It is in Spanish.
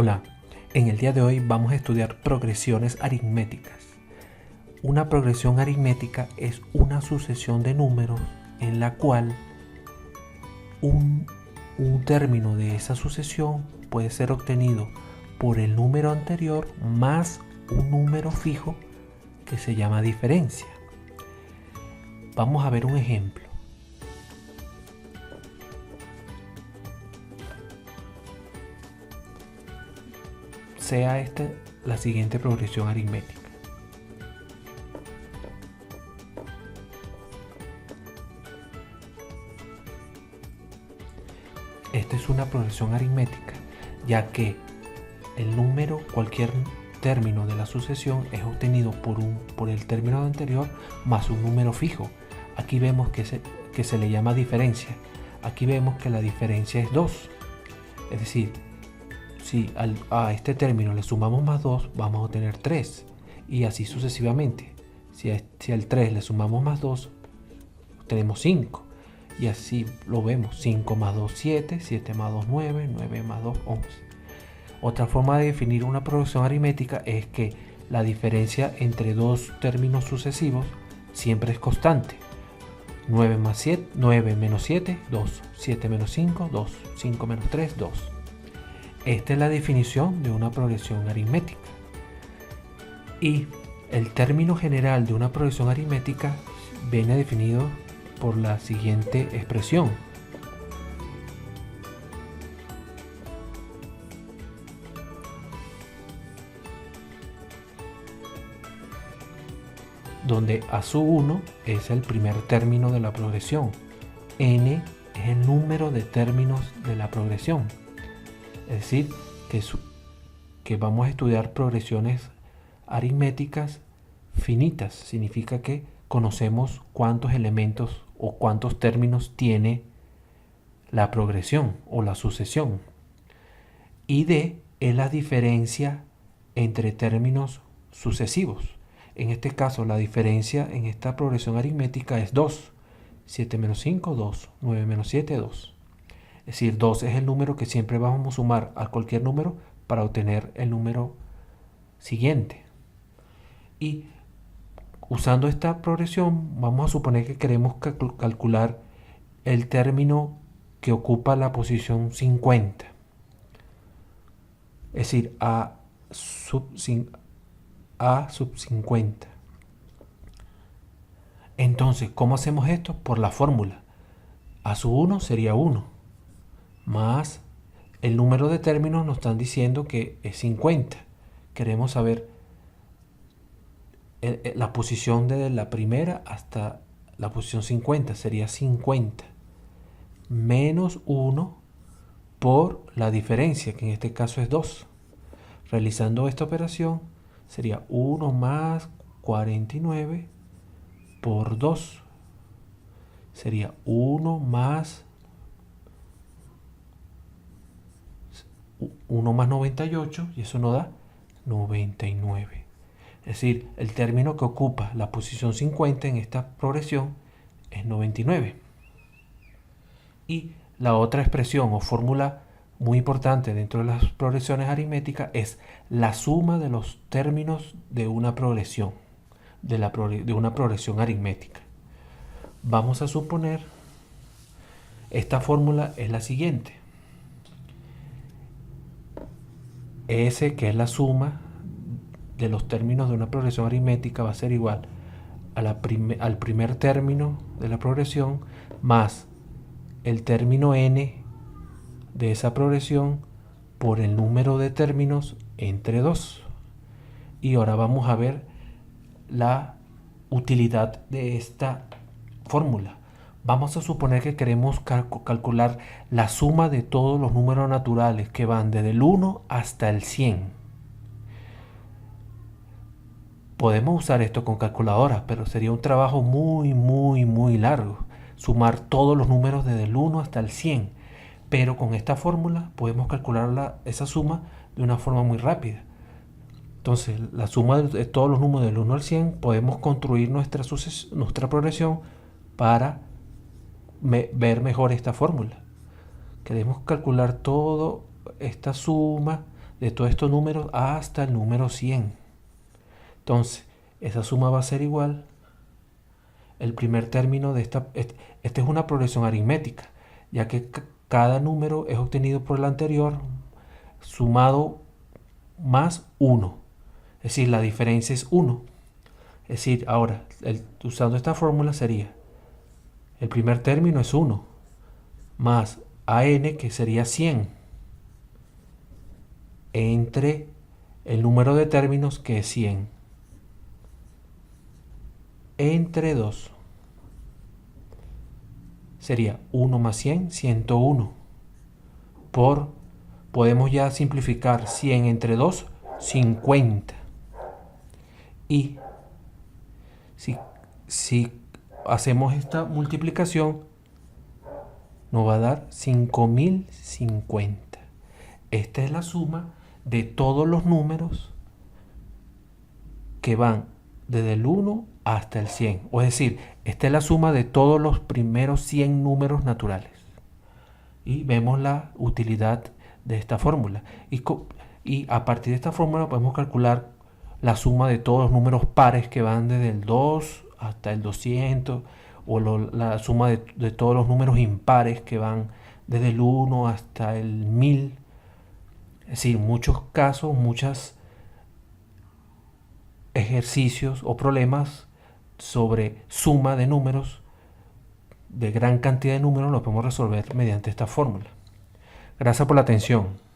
Hola, en el día de hoy vamos a estudiar progresiones aritméticas. Una progresión aritmética es una sucesión de números en la cual un término de esa sucesión puede ser obtenido por el número anterior más un número fijo que se llama diferencia. Vamos a ver un ejemplo. Sea esta la siguiente progresión aritmética. Esta es una progresión aritmética, ya que el número, cualquier término de la sucesión es obtenido por el término anterior más un número fijo. Aquí vemos que se le llama diferencia. Aquí vemos que la diferencia es 2. Es decir, si a este término le sumamos más 2, vamos a obtener 3. Y así sucesivamente. Si al 3 le sumamos más 2, obtenemos 5. Y así lo vemos. 5 más 2, 7. 7 más 2, 9. 9 más 2, 11. Otra forma de definir una progresión aritmética es que la diferencia entre dos términos sucesivos siempre es constante. 9 menos 7, 2. 7 menos 5, 2. 5 menos 3, 2. Esta es la definición de una progresión aritmética. Y el término general de una progresión aritmética viene definido por la siguiente expresión. Donde a sub 1 es el primer término de la progresión. N es el número de términos de la progresión. Es decir, que vamos a estudiar progresiones aritméticas finitas. Significa que conocemos cuántos elementos o cuántos términos tiene la progresión o la sucesión. Y D es la diferencia entre términos sucesivos. En este caso, la diferencia en esta progresión aritmética es 2. 7 menos 5, 2. 9 menos 7, 2. Es decir, 2 es el número que siempre vamos a sumar a cualquier número para obtener el número siguiente. Y usando esta progresión, vamos a suponer que queremos calcular el término que ocupa la posición 50. Es decir, A sub 50. Entonces, ¿cómo hacemos esto? Por la fórmula. A sub 1 sería 1, más el número de términos nos están diciendo que es 50. Queremos saber la posición desde la primera hasta la posición 50. Sería 50 menos 1 por la diferencia, que en este caso es 2. Realizando esta operación, sería 1 más 49 por 2. Sería 1 más 98 y eso nos da 99. Es decir, el término que ocupa la posición 50 en esta progresión es 99. Y la otra expresión o fórmula muy importante dentro de las progresiones aritméticas es la suma de los términos de una progresión, de una progresión aritmética. Vamos a suponer, esta fórmula es la siguiente. S, que es la suma de los términos de una progresión aritmética, va a ser igual al primer término de la progresión más el término n de esa progresión por el número de términos entre 2. Y ahora vamos a ver la utilidad de esta fórmula. Vamos a suponer que queremos calcular la suma de todos los números naturales que van desde el 1 hasta el 100. Podemos usar esto con calculadoras, pero sería un trabajo muy largo. Sumar todos los números desde el 1 hasta el 100. Pero con esta fórmula podemos calcular esa suma de una forma muy rápida. Entonces, la suma de todos los números del 1 al 100, podemos construir nuestra progresión para ver mejor esta fórmula. Queremos calcular toda esta suma de todos estos números hasta el número 100. Entonces, esa suma va a ser igual. El primer término de esta es una progresión aritmética, ya que cada número es obtenido por el anterior sumado más 1. Es decir, la diferencia es 1. Es decir, ahora, usando esta fórmula sería, el primer término es 1, más AN, que sería 100, entre el número de términos, que es 100, entre 2. Sería 1 más 100, 101. Podemos ya simplificar 100 entre 2, 50. Y si hacemos esta multiplicación, nos va a dar 5050. Esta es la suma de todos los números que van desde el 1 hasta el 100. O es decir, esta es la suma de todos los primeros 100 números naturales. Y vemos la utilidad de esta fórmula. Y a partir de esta fórmula podemos calcular la suma de todos los números pares que van desde el 2 hasta el 200, o la suma de todos los números impares que van desde el 1 hasta el 1000. Es decir, muchos casos, muchos ejercicios o problemas sobre suma de números, de gran cantidad de números, los podemos resolver mediante esta fórmula. Gracias por la atención.